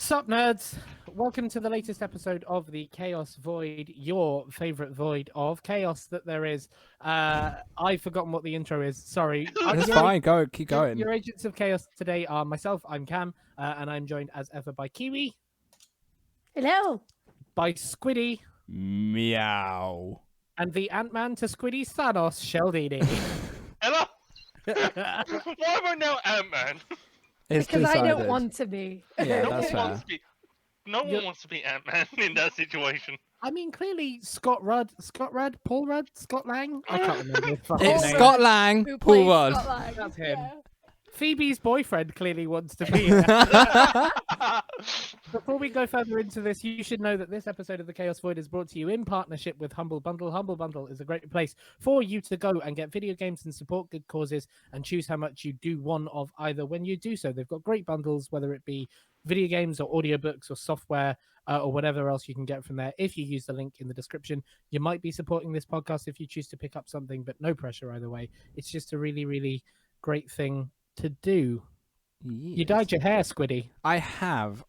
Sup, nerds? Welcome to the latest episode of the Chaos Void, your favorite void of chaos that there is. I've forgotten what the intro is. Sorry. It's fine. Keep going. Your agents of chaos today are myself, I'm Cam, and I'm joined as ever by Kiwi. Hello. By Squiddy. Meow. And the Ant-Man to Squiddy's Thanos, Sheldini. Hello? Why am I now Ant-Man? It's Because I decided. don't want to be. Yeah, No that's one wants fair. to be. No one wants to be Ant-Man in that situation. I mean, clearly Paul Rudd, Scott Lang? I can't remember his fucking It's name. Scott Lang, Who Paul plays Rudd. Scott Lang. That's him. Yeah. Phoebe's boyfriend clearly wants to be here. Before we go further into this, you should know that this episode of the Chaos Void is brought to you in partnership with Humble Bundle. Humble Bundle is a great place for you to go and get video games and support good causes and choose how much you do one of either when you do so. They've got great bundles, whether it be video games or audiobooks or software or whatever else you can get from there. If you use the link in the description, you might be supporting this podcast if you choose to pick up something, but no pressure either way. It's just a really, really great thing to do. You dyed your hair, Squiddy. I have.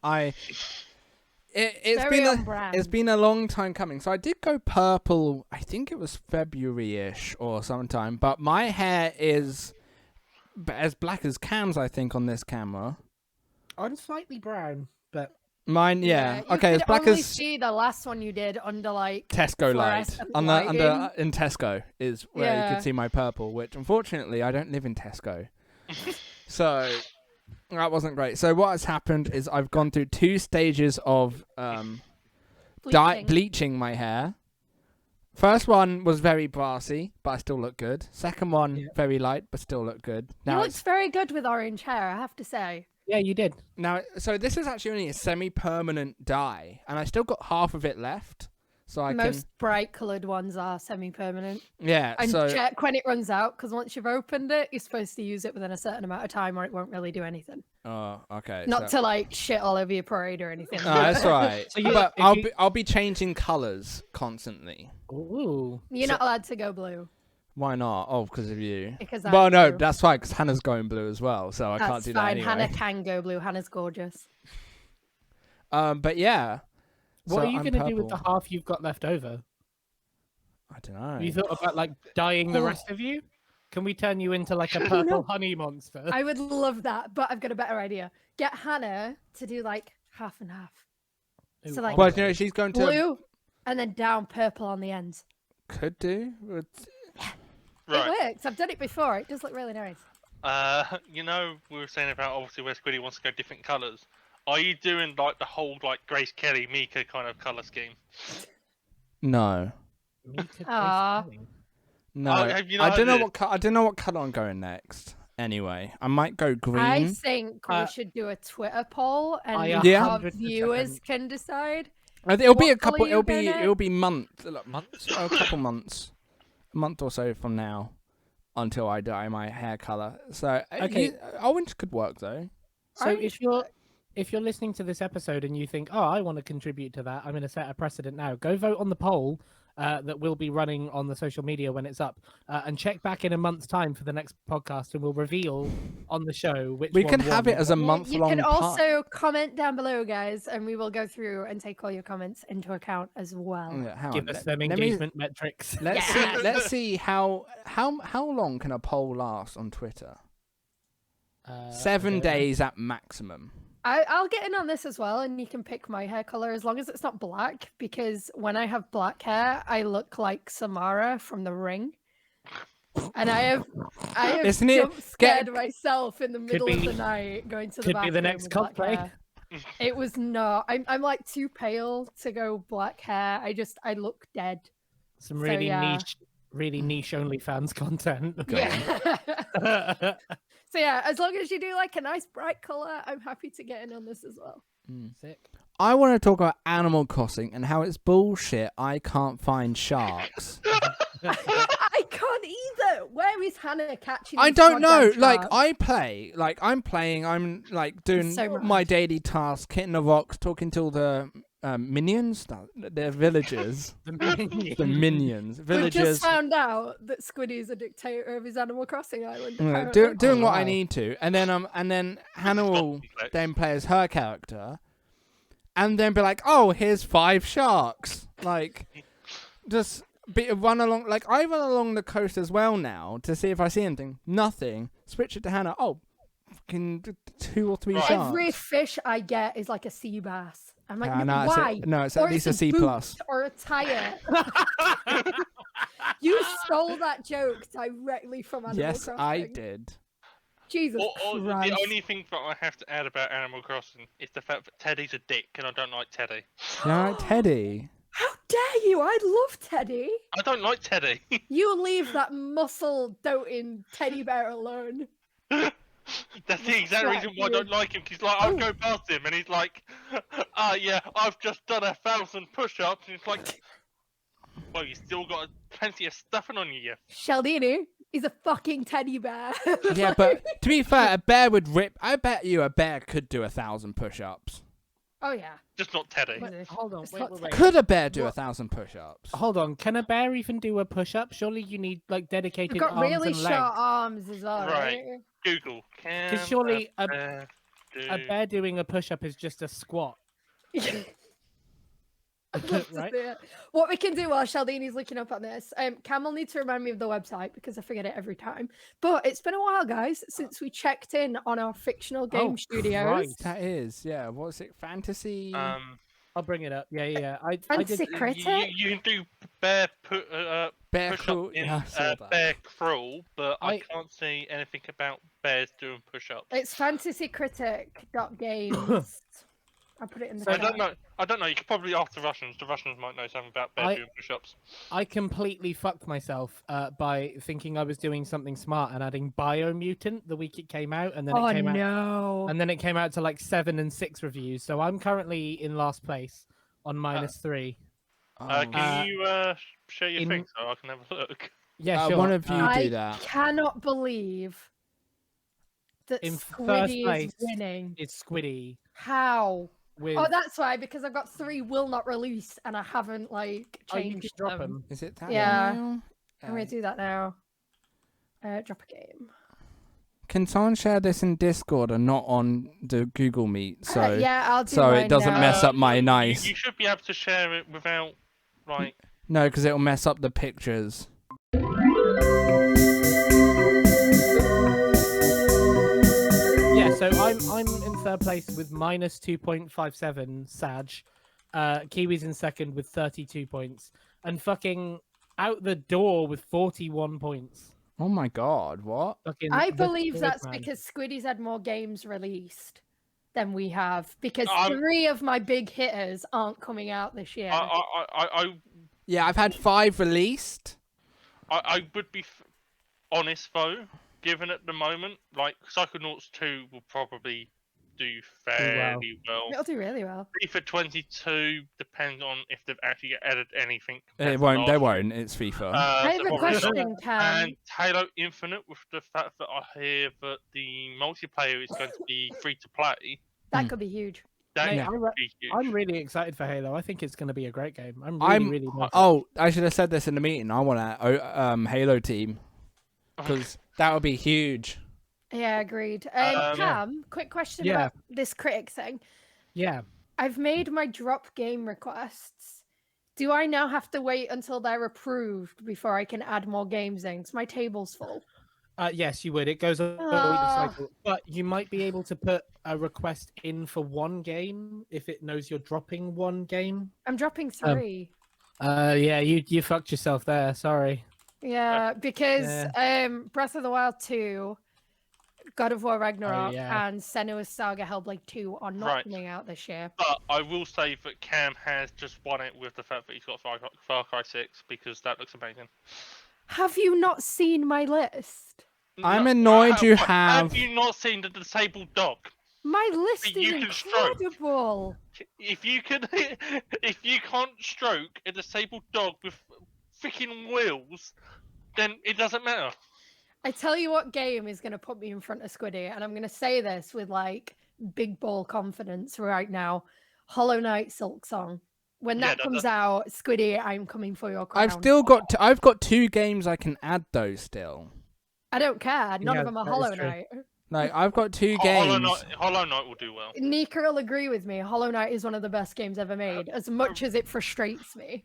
Very on brand. It's been a long time coming. So I did go purple. I think it was February-ish or sometime. But my hair is as black as Cam's, I think, on this camera. I'm slightly brown, but Mine, yeah. You Okay, as could black only as see the last one you did under like Tesco light. fluorescent Under lighting. in Tesco is where you Yeah. could see my purple. Which unfortunately I don't live in Tesco. So that wasn't great. So what has happened is I've gone through 2 stages of bleaching. bleaching my hair. First one was very brassy, but I still look good. Second one, very light, but still look good. You Now looked it's very good with orange hair, I have to say. yeah, you did. so this is actually only a semi-permanent dye, and I still got half of it left. So I Most bright coloured ones are semi-permanent. yeah. And So check when it runs out, because once you've opened it, you're supposed to use it within a certain amount of time, or it won't really do anything. oh, okay. Not so... to like shit all over your parade or anything. Oh, that's right. So you- but if I'll be changing colours constantly. Ooh. You're not allowed to go blue Why not? Oh, because of you. because Well, I'm no, blue. that's fine, because Hannah's going blue as well, so I That's can't do fine. that Hannah anyway. can go blue. Hannah's gorgeous. But yeah. What So are you I'm going to do with the purple. half you've got left over? I don't know. You thought about like dyeing the rest of you? Can we turn you into like a purple honey monster? I would love that, but I've got a better idea. Get Hannah to do like half and half. Ooh, so, like, Well, you know, she's going to Blue and then down purple on the ends. could do. It Right. works. I've done it before. It does look really nice. We were saying about obviously where Squiddy wants to go different colours. Are you doing like the whole like Grace Kelly, Mika kind of colour scheme? No. Aw. No. have you I not don't know heard what I don't know what colour I'm going next. Anyway, I might go green. I think we Uh, should do a Twitter poll and I Yeah. our 100% viewers can decide. It'll be what a couple. colour you going It'll be months. A couple months, a month or so from now, until I dye my hair color. So Okay. orange could work though. So if you're listening to this episode and you think, oh, I want to contribute to that, I'm going to set a precedent now. Go vote on the poll that will be running on the social media when it's up, and check back in a month's time for the next podcast, and we'll reveal on the show which We one can have won. it as a You month-long. can also comment down below, guys, and we will go through and take all your comments into account as well. Yeah, hang Give on. us them let me- engagement metrics. Let's Yes. see. Let's see how long can a poll last on Twitter? I 7 don't know. days at maximum. I'll get in on this as well, and you can pick my hair color as long as it's not black. Because when I have black hair, I look like Samara from The Ring, and I have Isn't it- jump scared myself in the middle of be- the night going to the could be bathroom. the next with black cosplay. hair. It was not. I'm like too pale to go black hair. I look dead. Some So, really yeah. niche OnlyFans content. Yeah. So yeah, as long as you do like a nice bright color, I'm happy to get in on this as well. Sick. I want to talk about Animal Crossing and how it's bullshit. I can't find sharks. I can't either. Where is Hannah catching? I these don't know. goddamn Like sharks? I'm playing. I'm like doing so my much. daily tasks, hitting the rocks, talking to all the minions. No, they're villagers. The The minions, We've villagers. just found out that Squiddy is a dictator of his Animal Crossing island. Yeah, apparently. doing Oh, what I wow. need to, and then Hannah will then play as her character, and then be like, oh, here's 5 sharks. Like, just run along. Like, I run along the coast as well now to see if I see anything. Nothing. Switch it to Hannah. Oh, fucking 2 or 3 Right. sharks. Every fish I get is like a sea bass. I'm like, No, why? it's Or at least a it's C boot plus. or a tire. You stole that joke directly from Animal Yes, Crossing. I did. Jesus Or Christ. the only thing that I have to add about Animal Crossing is the fact that Teddy's a dick, and I don't like Teddy. You know, like Teddy. How dare you? I love Teddy. I don't like Teddy. You leave that muscle-doting teddy bear alone. That's the exact reason why I don't like him. He's like, I'll go past him, and he's like, yeah, I've just done 1,000 push-ups, and it's like, well, you still got plenty of stuffing on you. Sheldini is a fucking teddy bear. Yeah, but to be fair, a bear would rip. I bet you a bear could do 1,000 push-ups. Oh yeah. Just not Teddy. But- Hold on, It's wait, not wait, wait. Could a bear do What? 1,000 push-ups? Hold on, can a bear even do a push-up? Surely you need like dedicated You've got arms really and short legs. arms as well, right? Google. Can Because surely a bear do... bear doing a push-up is just a squat, I'd love to right? see it. What we can do while Sheldini's looking up on this, Cam will need to remind me of the website because I forget it every time. But it's been a while, guys, since we checked in on our fictional game studios. Christ. That is, yeah. What's it? Fantasy. I'll bring it up. Yeah. I Fancy did. Critic? You can do bear Bear push-up crawl. in Yeah, I saw that. bear crawl, but I I- can't see anything about bears doing push-ups. It's fantasycritic.games. I put it in the So I chat. don't know. You could probably ask the Russians. The Russians might know something about bear I- doing push-ups. I completely fucked myself by thinking I was doing something smart and adding Biomutant the week it came out, and then Oh it came out, no. and then it came out to like 7 and 6 reviews. So I'm currently in last place on -3. Oh. Can you share your in- thing so I can have a look? Yeah, sure. One of you I do that. cannot believe that In first Squiddy is place. winning. It's Squiddy How? with. Oh, that's why, because I've got 3 will not release and I haven't like Oh, you changed can drop them. them. Is it that? Yeah. email? I'm gonna do that now. Drop a game. Can someone share this in Discord and not on the Google Meet? So Yeah, I'll do so it mine doesn't now. mess up my nice. You should be able to share it without, like... No, because it'll mess up the pictures. Yeah, so I'm in third place with -2.57 Sag. Kiwi's in second with 32 points, and fucking out the door with 41 points. Oh my god, what? Fucking I the believe third that's man. because Squiddy's had more games released than we have, because I'm- 3 of my big hitters aren't coming out this year. Yeah, I've had 5 released. I would be honest though, given at the moment, like Psychonauts 2 will probably do fairly well. It'll do really well. FIFA 22 depends on if they've actually added anything. It won't. They won't. It's FIFA. I have a question, Cam. And Halo Infinite, with the fact that I hear that the multiplayer is going to be free to play, That could be huge. that Mate, could be huge. I'm really excited for Halo. I think it's going to be a great game. I'm really excited. Oh, I should have said this in the meeting. I want a Halo team because that would be huge. Yeah, agreed. Cam, quick question Yeah. about this critic thing. Yeah. I've made my drop game requests. Do I now have to wait until they're approved before I can add more games in? 'Cause my table's full. Yes, you would. It goes a Ah. weekly cycle, but you might be able to put a request in for one game if it knows you're dropping one game. I'm dropping 3. Yeah, you fucked yourself there. Sorry. Yeah, because Breath of the Wild 2, God of War Ragnarok, yeah. and Senua's Saga Hellblade 2 are not Right. coming out this year. But I will say that Cam has just won it with the fact that he's got Far Cry 6 because that looks amazing. Have you not seen my list? I'm No, annoyed you Have have. you not seen the disabled dog? My list is You can stroke. incredible. If you can, if you can't stroke a disabled dog with freaking wheels, then it doesn't matter. I tell you what game is going to put me in front of Squiddy, and I'm going to say this with like big ball confidence right now. Hollow Knight Silk Song. When Yeah, that comes out, Squiddy, I'm coming for your crown. I've still got. I've got 2 games I can add though. Still. I don't care. None Yeah, of them are that is Hollow true. Knight. Like I've got 2 Hollow games. Knight, Hollow Knight will do well. Nika will agree with me. Hollow Knight is one of the best games ever made, as much as it frustrates me.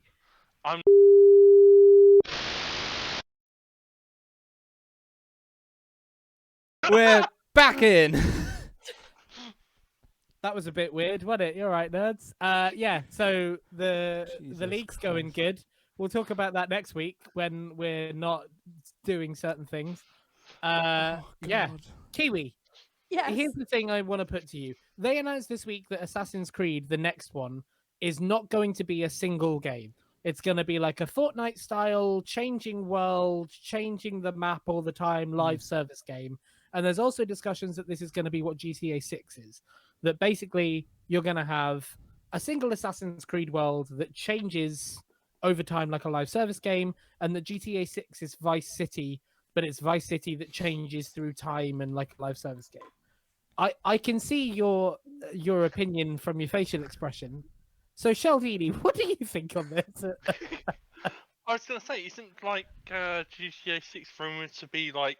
We're back in. That was a bit weird, wasn't it? You're right, nerds. Yeah. So the Jesus league's going Christ. good. We'll talk about that next week when we're not doing certain things. Yeah, God. Kiwi. Yes. Here's the thing I want to put to you. They announced this week that Assassin's Creed, the next one, is not going to be a single game. It's going to be like a Fortnite style, changing world, changing the map all the time, live service game. And there's also discussions that this is going to be what GTA 6 is. That basically you're going to have a single Assassin's Creed world that changes over time like a live service game, and the GTA 6 is Vice City, but it's Vice City that changes through time and like a live service game. I can see your opinion from your facial expression. So, Sheldini, what do you think on this? I was gonna say, isn't like GTA 6 rumored to be like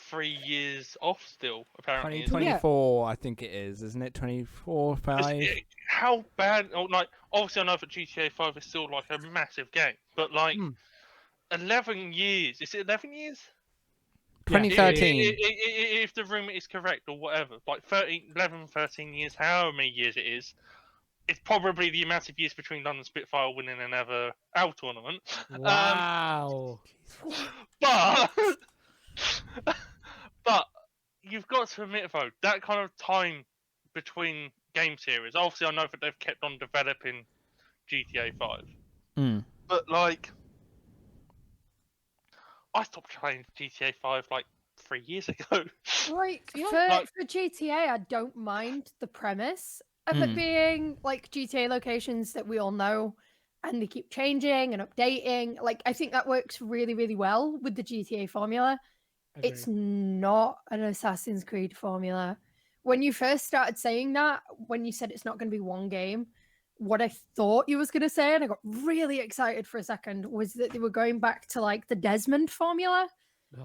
3 years off still? Apparently, isn't it? 2024, I think it is, isn't it? 24, 5. How bad? Oh, like obviously, I know that GTA 5 is still like a massive game, but like 11 years. Is it 11 years? 2013. If the rumor is correct or whatever, like 11, 13 years, however many years it is, it's probably the amount of years between London Spitfire winning another OWL tournament. Wow. But but you've got to admit though, that kind of time between game series. Obviously, I know that they've kept on developing GTA 5, but like, I stopped playing GTA 5 like 3 years ago. Like Yeah, for GTA, I don't mind the premise of it being like GTA locations that we all know, and they keep changing and updating. Like I think that works really, really well with the GTA formula. It's not an Assassin's Creed formula. When you first started saying that, when you said it's not going to be one game, what I thought you was going to say, and I got really excited for a second, was that they were going back to like the Desmond formula,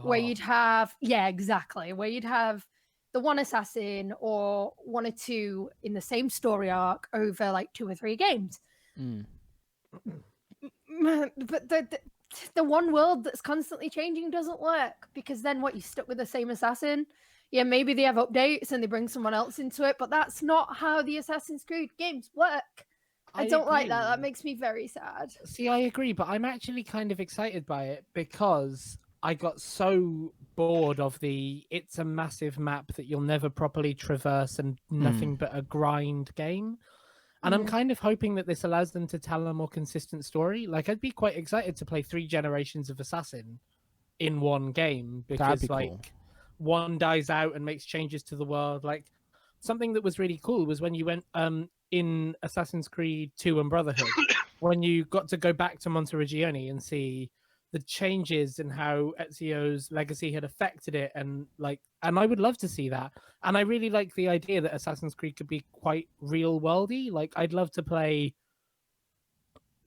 where you'd have, where you'd have the one assassin or one or two in the same story arc over like 2 or 3 games. But the one world that's constantly changing doesn't work, because then what, you stuck with the same assassin? Yeah, maybe they have updates and they bring someone else into it, but that's not how the Assassin's Creed games work. I don't like that. That makes me very sad. See, I agree, but I'm actually kind of excited by it because I got so bored of it's a massive map that you'll never properly traverse and nothing but a grind game. And I'm kind of hoping that this allows them to tell a more consistent story. Like, I'd be quite excited to play 3 generations of Assassin in one game, because be like cool. one dies out and makes changes to the world. Like, something that was really cool was when you went in Assassin's Creed 2 and Brotherhood, when you got to go back to Monteriggioni and see the changes and how Ezio's legacy had affected it, and I would love to see that. And I really like the idea that Assassin's Creed could be quite real worldy. Like, I'd love to play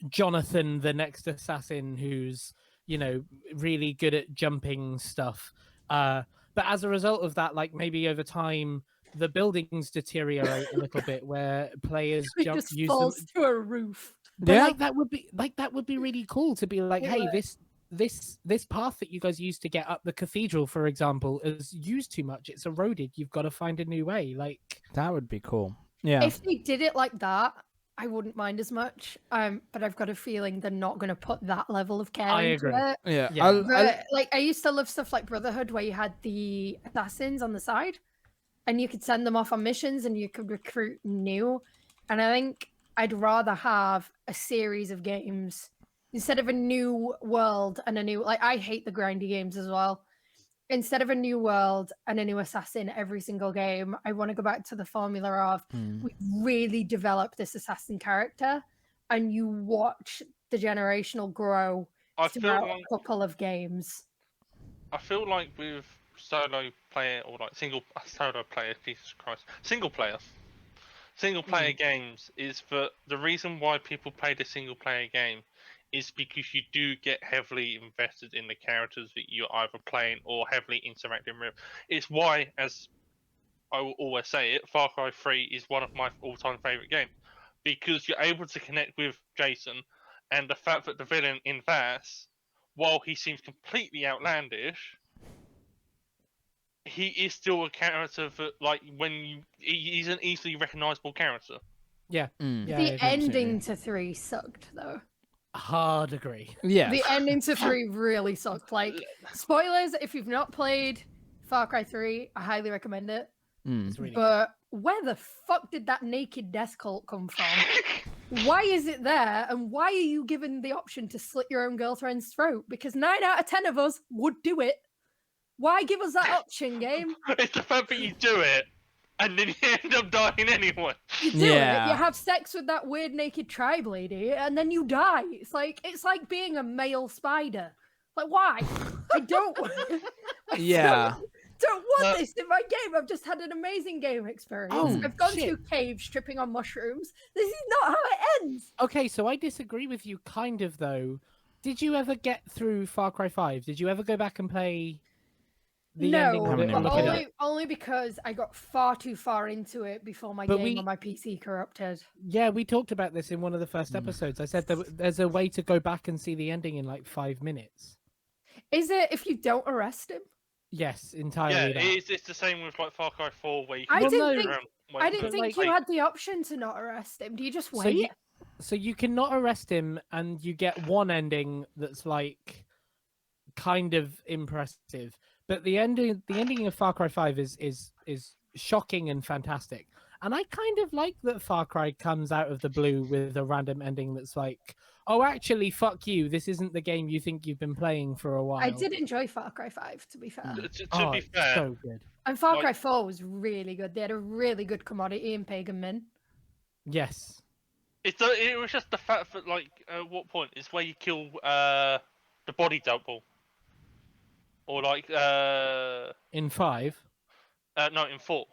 Jonathan, the next assassin, who's, you know, really good at jumping stuff. But as a result of that, like, maybe over time the buildings deteriorate a little bit, where players It just use falls them. to a roof. But like that would be really cool to be like, It hey, would. this path that you guys used to get up the cathedral, for example, is used too much. It's eroded. You've got to find a new way. Like, That would be cool. Yeah. If they did it like that, I wouldn't mind as much. But I've got a feeling they're not going to put that level of care I into agree. it. Yeah. Yeah. But, like, I used to love stuff like Brotherhood, where you had the assassins on the side, and you could send them off on missions, and you could recruit new. And I think I'd rather have a series of games instead of a new world and a new, like, I hate the grindy games as well. Instead of a new world and a new assassin every single game, I want to go back to the formula of we really develop this assassin character, and you watch the generational grow throughout a couple of games. I feel like with solo player or like single player games is that the reason why people play the single player game is because you do get heavily invested in the characters that you're either playing or heavily interacting with. It's why, as I will always say it, Far Cry 3 is one of my all-time favourite games. Because you're able to connect with Jason, and the fact that the villain in Vass, while he seems completely outlandish, he is still a character that, like, he's an easily recognisable character. Yeah. Mm. Yeah, I The agree. ending to 3 sucked though. Hard agree. Yes. The ending to 3 really sucked. Like, spoilers, if you've not played Far Cry 3, I highly recommend it. Mm. It's really But where the fuck did that naked death cult come from? Why is it there? And why are you given the option to slit your own girlfriend's throat? Because 9 out of 10 of us would do it. Why give us that option, game? It's the fact that you do it, and then you end up dying anyway. You do it, Yeah. you have sex with that weird naked tribe lady, and then you die. It's like being a male spider. Like, why? I don't Yeah. don't want this in my game. I've just had an amazing game experience. Oh, I've gone shit. through caves tripping on mushrooms. This is not how it ends. Okay, so I disagree with you kind of though. Did you ever get through Far Cry 5? Did you ever go back and play the ending No, of it and Haven't look even it played up? only because I got far too far into it before my But game we- on my PC corrupted. Yeah, we talked about this in one of the first episodes. I said there's a way to go back and see the ending in like 5 minutes. Is it if you don't arrest him? Yes, Yeah, entirely. that. it's the same with like Far Cry 4, where you I can didn't go think- around I when- didn't but, think like- you had the option to not arrest him. Do you just So wait? you, so you cannot arrest him, and you get one ending that's like kind of impressive. But the ending of Far Cry 5 is shocking and fantastic. And I kind of like that Far Cry comes out of the blue with a random ending that's like, oh, actually, fuck you. This isn't the game you think you've been playing for a while. I did enjoy Far Cry 5, to be fair. To Oh, be it's fair, so good. And Far like- Cry 4 was really good. They had a really good commodity in Pagan Min. Yes. it was just the fact that, like, at what point is where you kill the body double, or like In 5. no, in 4,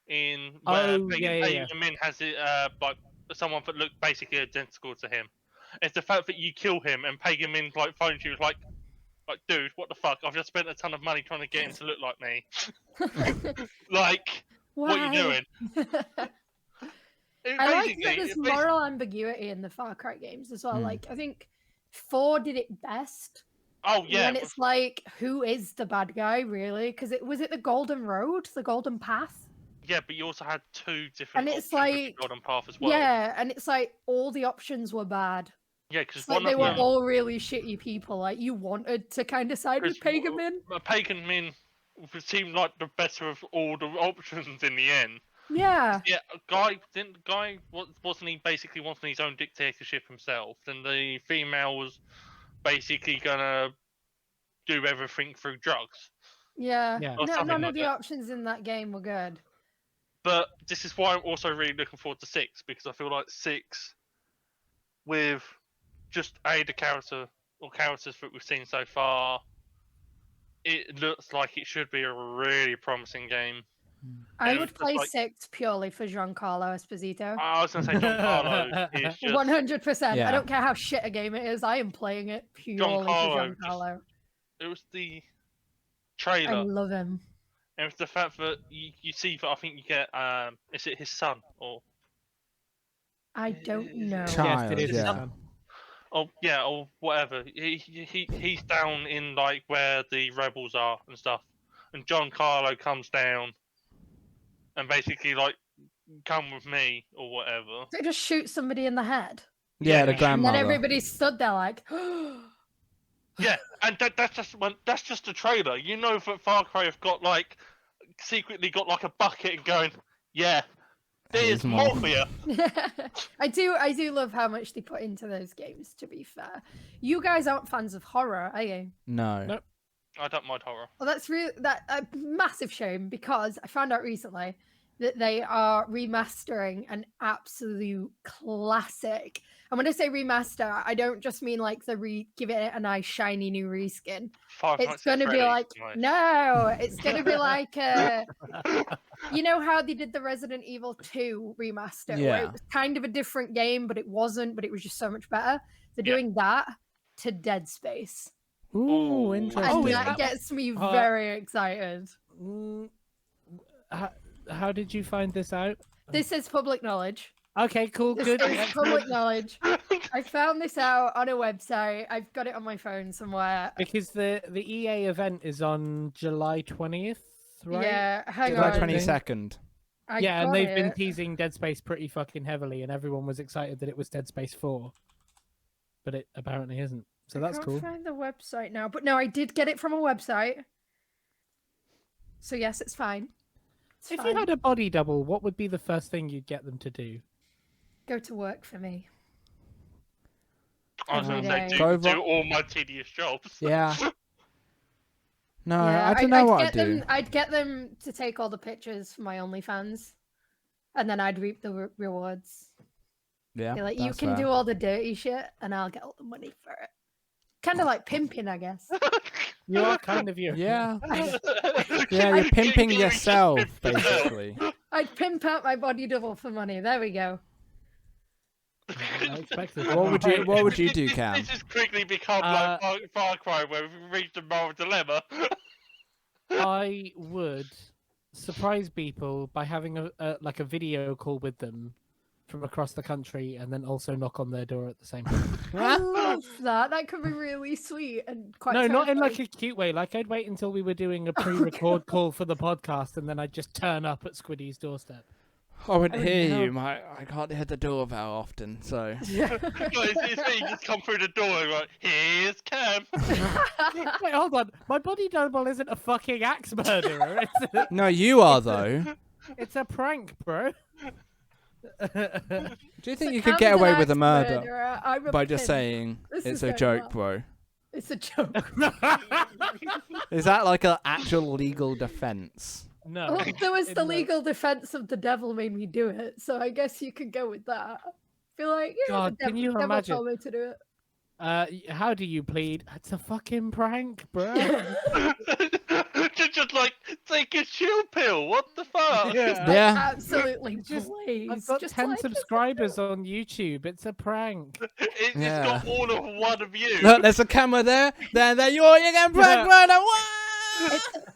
in where Oh, yeah. Min has it like someone that looked basically identical to him. It's the fact that you kill him and Pagan Min like phones you like, dude, what the fuck? I've just spent a ton of money trying to get him to look like me. Like, what are you doing? I like Basically, that there's it basically- moral ambiguity in the Far Cry games as well. Mm. Like, I think 4 did it best. Oh yeah, When it's like, who is the bad guy, really? Because was it the Golden Road? The Golden Path? yeah, but you also had 2 different And it's options with the like- Golden Path as well. Yeah, and it's like all the options were bad. Yeah, because It's like one they of were them, all really shitty people. Like, you wanted to kind of side with Chris, Pagan Min. Pagan Min seemed like the better of all the options in the end. Yeah. Yeah, wasn't he basically wanting his own dictatorship himself? Then the female was basically gonna do everything through drugs. Yeah. Yeah. Or something None like of the that. options in that game were good. But this is why I'm also really looking forward to 6, because I feel like 6, with just the character or characters that we've seen so far, it looks like it should be a really promising game. I And would it's just play like- 6 purely for Giancarlo Esposito. I was gonna say Giancarlo is just 100%. Yeah. I don't care how shit a game it is. I am playing it purely for Giancarlo just- Giancarlo. it was the I trailer. love him. And it's the fact that you see that I think you get is it his son or I don't know. Child, Yes, it is. his yeah. son. or whatever. He's down in like where the rebels are and stuff, and John Carlo comes down and basically like come with me or whatever. They just shoot somebody in the head. Yeah, the And then And grandmother. then everybody stood there like, Yeah, and that's just a trailer. You know that Far Cry have got like secretly got like a bucket and going, yeah, there's Here's more. more for you. I do love how much they put into those games, to be fair. You guys aren't fans of horror, are you? No. Nope. I don't mind horror. Well, that's really a massive shame, because I found out recently that they are remastering an absolute classic. And when I say remaster, I don't just mean like giving it a nice shiny new reskin. Five It's Nights at going to be Freddy's, like nice. no, it's going to be like you know how they did the Resident Evil 2 remaster, where Yeah. it was kind of a different game, but it wasn't, but it was just so much better. They're Yeah. doing that to Dead Space, Ooh, Oh. and interesting. is that that- gets me Uh, very excited. Mm, ha- how did you find this out? This is public knowledge. Okay, cool, This good. is excellent. public knowledge. I found this out on a website. I've got it on my phone somewhere. Because the EA event is on July 20th, right? Yeah, hang July on. 22nd. I Yeah, and got they've been it. teasing Dead Space pretty fucking heavily, and everyone was excited that it was Dead Space 4. But it apparently isn't. So that's I cool. can't find the website now, but no, I did get it from a website. So yes, it's fine. It's If fine. you had a body double, what would be the first thing you'd get them to do? Go to work for me. I was going to say, Every day. do all my tedious jobs. Yeah. No, Yeah, I don't know what I'd get do. them. I'd get them to take all the pictures for my OnlyFans, and then I'd reap the rewards. Yeah. Be like, you that's can fair. do all the dirty shit, and I'll get all the money for it. Kind of like pimping, I guess. You are kind of you. Yeah. Yeah, you're pimping yourself, basically. I'd pimp out my body double for money. There we go. I expected What would you What would you do, This Cam? has quickly become like Far Cry, where we've reached a moral dilemma. I would surprise people by having a like a video call with them from across the country, and then also knock on their door at the same time. I love that. That could be really sweet and quite. No, not in like terrifying. a cute way. Like I'd wait until we were doing a pre-record call for the podcast, and then I'd just turn up at Squiddy's doorstep. I would I wouldn't hear know. you. I can't hear the doorbell often, so. It's me, you just come through the door and like, here's Cam. Wait, hold on. My body double isn't a fucking axe murderer. No, you are though. It's a prank, bro. Do you think So you could Cam's get an away with a axe murder murderer, I'm a by just pimp. saying This it's is a going joke, well. bro? It's a joke. Is that like an actual legal defense? No. Well, there was the No. legal defense of the devil made me do it, so I guess you could go with that. Feel like, yeah, God, the can devil, you devil imagine? told me to do How do you plead? It's a fucking prank, bro. it. just like, take a chill pill. What the fuck? Yeah. Yeah. Absolutely, Just- please. I've got Just 10 like, subscribers on YouTube. It's a prank. It's Yeah. got all of one of you. Look, there's a camera there. There, you're getting pranked, brother. What?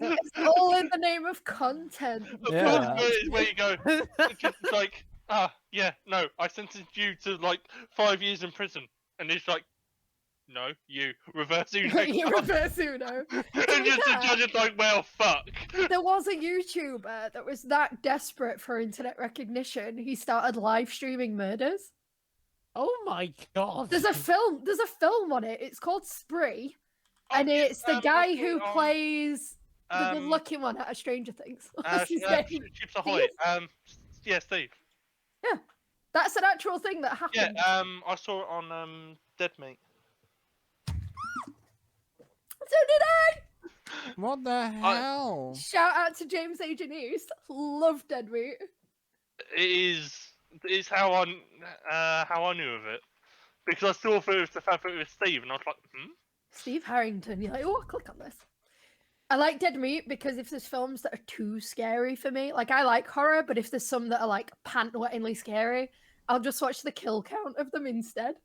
It's all in the name of content. The Yeah. first bit is where you go, it's just like, yeah, no, I sentenced you to like 5 years in prison. And it's like, no, you, reverse Uno. You reverse Uno. And just the judge is like, well, fuck. There was a YouTuber that was that desperate for internet recognition, he started live streaming murders. Oh my god. There's a film. There's a film on it. It's called Spree, and Oh, yeah, it's the I guy saw who it on, plays the good-looking one out of Stranger Things. What's his name? Chips Ahoy. Yeah, Steve. That's an actual thing that happened. Yeah, I saw it on Dead Meat. So did I. What the hell? Shout out to James Agent East. Love Dead Meat. It's how I knew of it. Because I saw through the fact that it was Steve, and I was like, Steve Harrington. You're like, oh, click on this. I like Dead Meat because if there's films that are too scary for me, like I like horror, but if there's some that are like pant-wettingly scary, I'll just watch the kill count of them instead.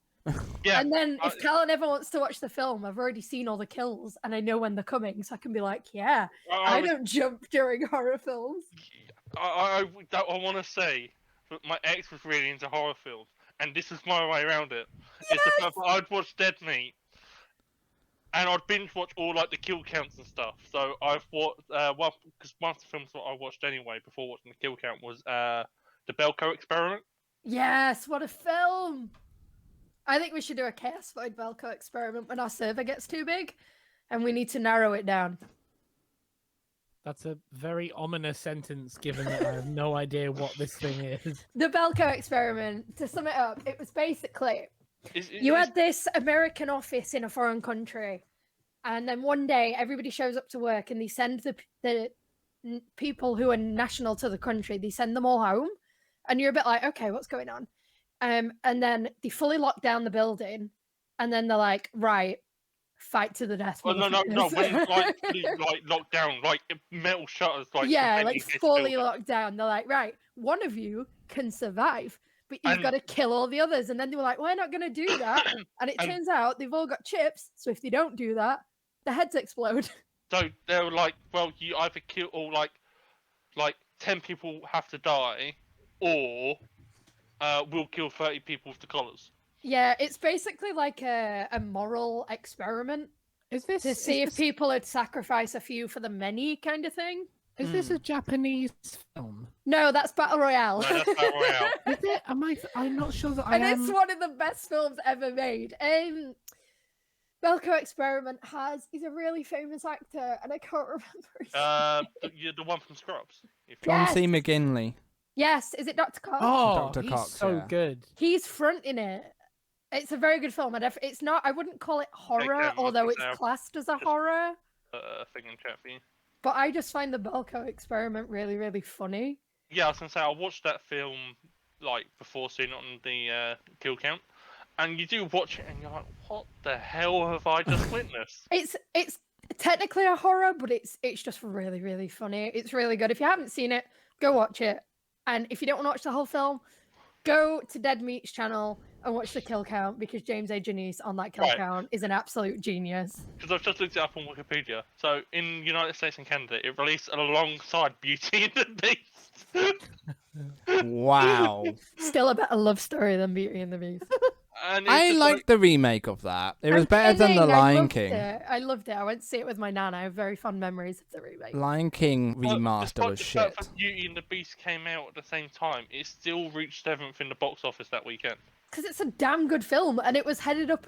yeah. And then if Callan ever wants to watch the film, I've already seen all the kills and I know when they're coming, so I can be like, yeah, I don't jump during horror films. I want to say that my ex was really into horror films, and this is my way around it. It's the fact that I'd watch Dead Meat, and I'd binge watch all like the kill counts and stuff. So I've watched because one of the films that I watched anyway before watching the kill count was the Belko Experiment. Yes, what a film! I think we should do a ChaosVoid Velcro experiment when our server gets too big, and we need to narrow it down. That's a very ominous sentence, given that I have no idea what this thing is. The Belko experiment, to sum it up, it was basically you Is- had this American office in a foreign country, and then one day everybody shows up to work and they send the people who are national to the country, they send them all home, and you're a bit like, okay, what's going on? And then they fully lock down the building, and then they're like, right, fight to the death. Oh, no, when motherfuckers." like locked down, like metal shutters, like Yeah, preventing like this fully building. locked down. They're like, right, one of you can survive, but you've And- got to kill all the others. And then they were like, we're not going to do that. And it And- turns out they've all got chips. So if they don't do that, their heads explode. So they were like, well, you either kill or like 10 people have to die, or we'll kill 30 people with the collars. Yeah, it's basically like a moral experiment Is this to see if people would sacrifice a few for the many kind of thing. is this a Japanese film? No, that's Battle Royale. No, that's Battle Royale. Is it? I'm not sure that I And am. it's one of the best films ever made. Belko Experiment he's a really famous actor, and I can't remember his name. The one from Scrubs. John C. Yes. McGinley. Yes, is it Dr. Cox? Oh, Dr. he's Cox, so yeah. good. He's fronting it. It's a very good film. It's not. I wouldn't call it horror, Again, although like it's I say, classed as a horror. Thing in chat for you. But I just find the Belko Experiment really, really funny. Yeah, I was gonna say I watched that film like before seeing it on the kill count, and you do watch it and you're like, what the hell have I just witnessed? It's technically a horror, but it's just really, really funny. It's really good. If you haven't seen it, go watch it. And if you don't want to watch the whole film, go to Dead Meat's channel and watch the kill count, because James A. Janice on that kill Right. count is an absolute genius. Because I've just looked it up on Wikipedia. So in United States and Canada, it released alongside Beauty and the Beast. Wow. Still a better love story than Beauty and the Beast. And it's I just liked the remake of that. It was I'm better than The kidding, I Lion loved King. I loved it. I went to see it with my nan. I have very fond memories of the remake. Lion King remaster despite was the fact shit. that Beauty and the Beast came out at the same time, it still reached 7th in the box office that weekend. Because it's a damn good film, and it was headed up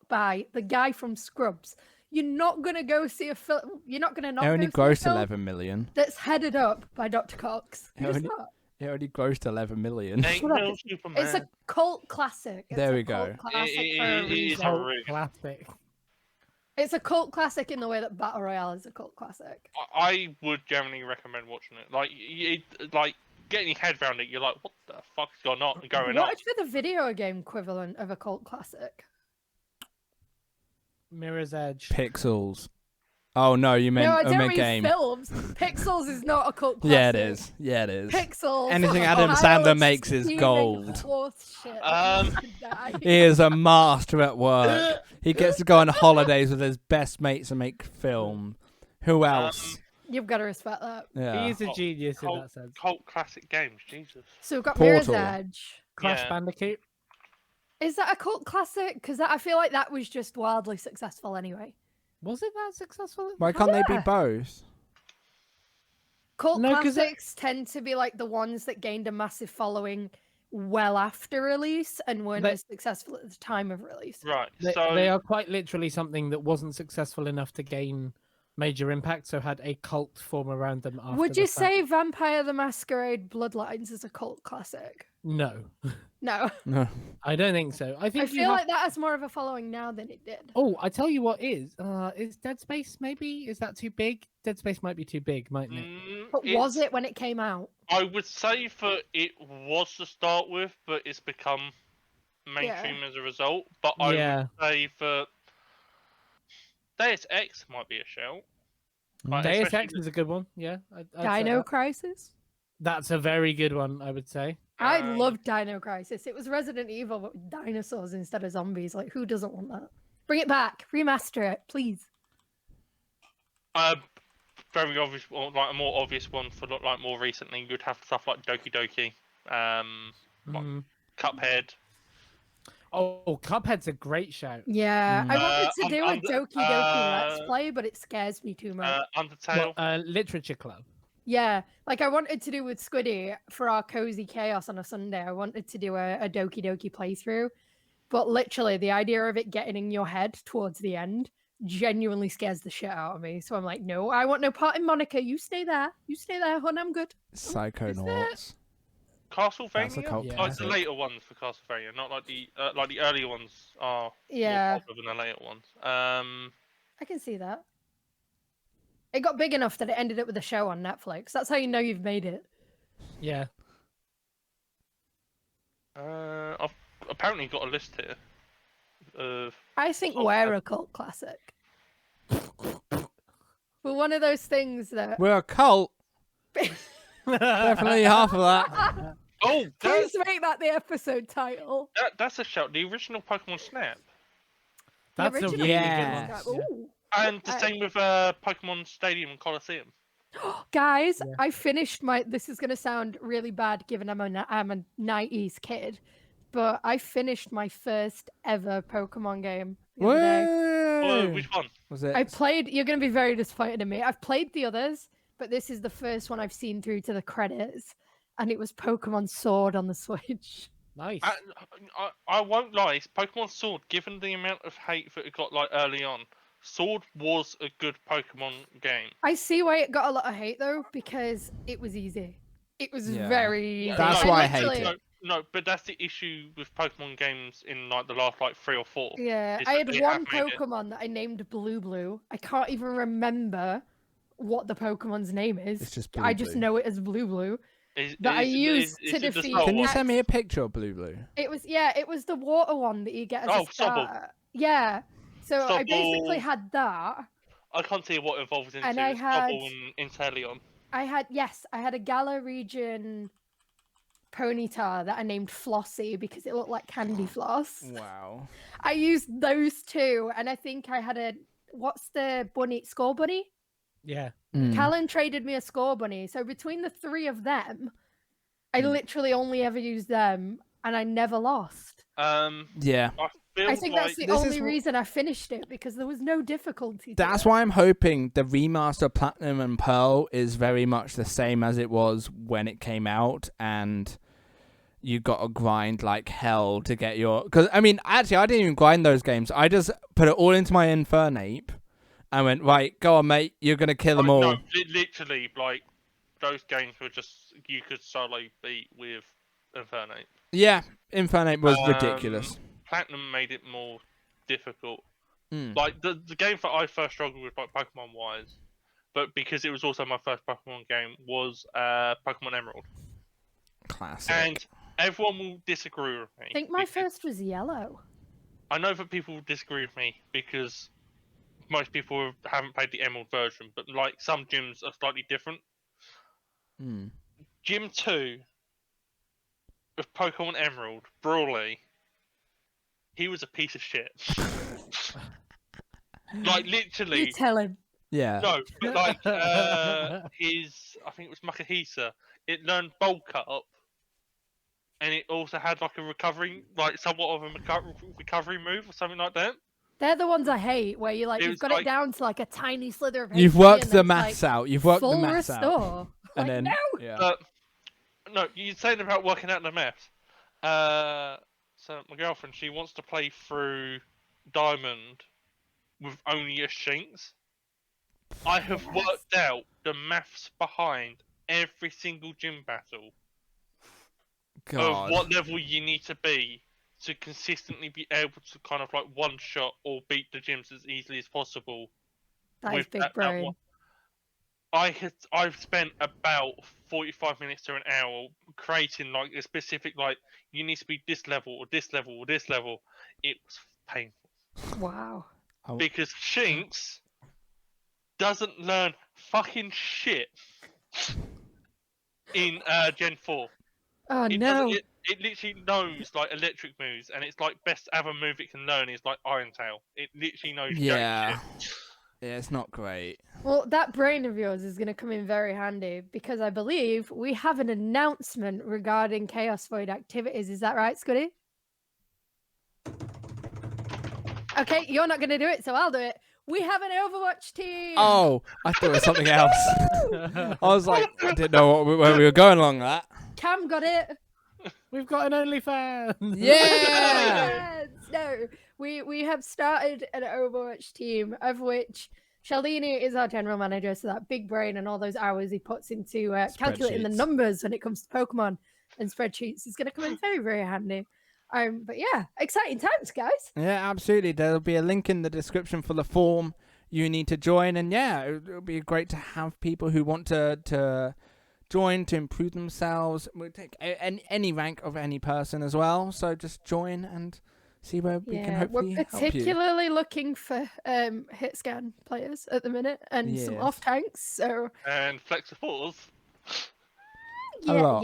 by the guy from Scrubs. You're not gonna go see a film. You're not gonna not. It only go see a grossed film 11 million. That's headed up by Dr. Cox. It Who's only- that? It only grossed 11 million. Ain't Shut up. no Superman. It's a cult classic. It's There a we cult go. Classic It for a is reason. a Cult really- classic. It's a cult classic in the way that Battle Royale is a cult classic. I would generally recommend watching it. Like getting your head around it, you're like, what the fuck's going on? What if you're the video game equivalent of a cult classic? Mirror's Edge. Pixels. Oh no, you meant No, I don't Omega mean Game. films. Pixels is not a cult classic. Yeah, it is. Yeah, it is. Pixels. Anything Adam pile Sandler of makes is steaming gold. horse shit. Um, Die. He is a master at work. He gets to go on holidays with his best mates and make film. Who else? You've got to respect that. Yeah. He's a Cult- genius in cult- that sense. Cult classic games, Jesus. So we've got Mirror's Portal. Edge. Crash Yeah. Bandicoot. Is that a cult classic? Because I feel like that was just wildly successful anyway. Was it that successful? Why can't they be Yeah. both? Cult No, 'cause classics tend to be like the ones that gained a massive following well after release and weren't They- as successful at the time of release. Right. They, so they are quite literally something that wasn't successful enough to gain major impact, so had a cult form around them after. Would the you fact. say Vampire the Masquerade Bloodlines is a cult classic? No, No. No. I don't think so. I think I you feel have- like that has more of a following now than it did. Oh, I tell you what is Dead Space maybe? Is that too big? Dead Space might be too big, mightn't it? But was it when it came out? I would say for it was to start with, but it's become mainstream as a result. But I Yeah. would say for Deus Ex might be a shout. Like, Deus especially Ex is a good one. Yeah, I'd say Dino that. Crisis? That's a very good one, I would say. I Um, loved Dino Crisis. It was Resident Evil but with dinosaurs instead of zombies. Like, who doesn't want that? Bring it back. Remaster it, please. Very obvious, or like a more obvious one for like more recently, you'd have stuff like Doki Doki, What? Mm. Cuphead. Oh, Cuphead's a great shout. Yeah, I wanted to do a under- Doki Doki Let's uh, Play, but it scares me too much. Undertale. Literature Club. Yeah, like I wanted to do with Squiddy for our Cozy Chaos on a Sunday. I wanted to do a Doki Doki playthrough, but literally the idea of it getting in your head towards the end genuinely scares the shit out of me. So I'm like, no, I want no part in Monica. You stay there. You stay there, hon. I'm good. Psychonauts. Castlevania. That's a cult Yeah. Like the classic. later ones for Castlevania, not like the earlier ones are Yeah, more popular than the later ones. I can see that. It got big enough that it ended up with a show on Netflix. That's how you know you've made it. Yeah. I've apparently got a list here of I think Oh, we're a cult classic. We're one of those things that. We're a cult. Definitely half of that. oh Please make that the episode title. that's a shout. The original Pokemon Snap, The That's a original really Yeah. good one. Ooh. and the I- same with Pokemon Stadium and Coliseum. Guys, Yeah. I finished my. This is gonna sound really bad, given I'm a 90s kid, but I finished my first ever Pokemon game the other day. Oh, Whoa! which one? Was it? I played. You're gonna be very disappointed in me. I've played the others, but this is the first one I've seen through to the credits, and it was Pokemon Sword on the Switch. Nice. I won't lie. It's Pokemon Sword, given the amount of hate that it got like early on, Sword was a good Pokemon game. I see why it got a lot of hate though, because it was easy. It was Yeah. very easy. That's why I hate literally- it. No, but that's the issue with Pokemon games in like the last like 3 or 4. Yeah, is I that had they one have made it- Pokemon that I named Blue. I can't even remember what the Pokemon's name is. It's just I just Blue. know it as Blue. Is, that I is- used is to it the defeat- Star Can you one? send me a picture of Blue? It was the water one that you get as Oh, a Sobble. start. Yeah. So I basically Sobble. had that. I can't see what evolves into. And I It's had- Sobble and Inteleon. I had a Galar region Ponyta that I named Flossie because it looked like candy floss. Wow. I used those two, and I think I had what's the bunny? Score bunny? Yeah. Mm. Callan traded me a score bunny. So between the three of them, I literally only ever used them, and I never lost. Yeah. I feel I think like that's the This is only what- reason I finished it, because there was no difficulty. to That's it. why I'm hoping the remaster Platinum and Pearl is very much the same as it was when it came out, and you got to grind like hell to get your. Because I mean, actually, I didn't even grind those games. I just put it all into my Infernape. I went, right, go on, mate. You're gonna kill them all. No, literally, like those games were just you could solo beat with Infernape. Yeah, Infernape was Um, ridiculous. Platinum made it more difficult. Mm. Like the game that I first struggled with, like Pokemon wise, but because it was also my first Pokemon game, was Pokemon Emerald. Classic. And everyone will disagree with me. I think my because- first was yellow. I know that people will disagree with me because most people haven't played the Emerald version, but like some gyms are slightly different. Mm. Gym 2 of Pokemon Emerald, Brawley, he was a piece of shit. Like You literally, tell him. Yeah. no, but like his, I think it was Makahisa. It learned Bulk Up, and it also had like a recovery, like somewhat of a recovery move or something like that. They're the ones I hate, where It you've was got like- it down to like a tiny slither of You've HP, worked and the then it's maths like, out. You've worked full the maths restore. out. And Like, then, no. yeah. No, you're saying about working out the maths. So my girlfriend, she wants to play through Diamond with only a Shinx. I have Yes. worked out the maths behind every single gym battle God. of what level you need to be to consistently be able to kind of like one shot or beat the gyms as easily as possible. That is with big that brain. one. I've spent about 45 minutes to an hour creating like a specific like you need to be this level or this level or this level. It was painful Wow. because Shinx doesn't learn fucking shit in Gen 4. Oh It no. doesn't- It literally knows like electric moves, and it's like best other move it can learn is like Iron Tail. It literally knows. jack Yeah. shit. Yeah, it's not great. Well, that brain of yours is going to come in very handy, because I believe we have an announcement regarding Chaos Void activities. Is that right, Scuddy? Okay, you're not going to do it, so I'll do it. We have an Overwatch team. Oh, I thought it was something else. I was like, I didn't know where we were going along that. Cam got it. We've got an OnlyFans. Yeah. Yes! No, we have started an Overwatch team, of which Shaldini is our general manager. So that big brain and all those hours he puts into calculating the Spreadsheets. numbers when it comes to Pokemon and spreadsheets is going to come in very, very handy. But yeah, exciting times, guys. Yeah, absolutely. There'll be a link in the description for the form you need to join, and yeah, it'll be great to have people who want to join to improve themselves. We'll take any rank of any person as well. So just join and see where we can Yeah, hopefully we're help you. particularly looking for hit scan players at the minute and some Yes. off tanks. So And Flex Force. A yeah, lot.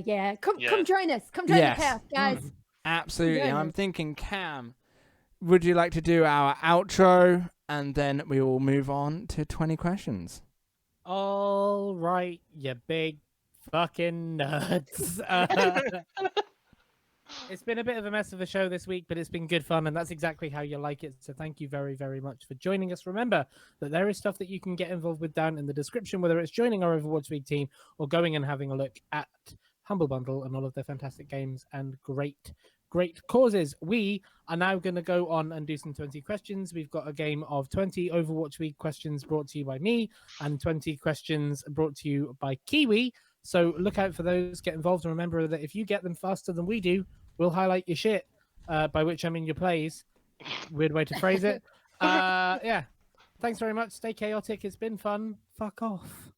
yeah. Come Yeah. join us. Come join Yes. the chaos, guys. Absolutely. Yeah. I'm thinking, Cam, would you like to do our outro, and then we will move on to 20 questions? All right, you big fucking nerds. It's been a bit of a mess of a show this week, but it's been good fun, and that's exactly how you like it. So thank you very, very much for joining us. Remember that there is stuff that you can get involved with down in the description, whether it's joining our Overwatch League team or going and having a look at Humble Bundle and all of their fantastic games and great causes. We are now going to go on and do some 20 questions. We've got a game of 20 Overwatch League questions brought to you by me and 20 questions brought to you by Kiwi. So look out for those, get involved, and remember that if you get them faster than we do, we'll highlight your shit, by which I mean your plays. Weird way to phrase it. Yeah. Thanks very much. Stay chaotic. It's been fun. Fuck off.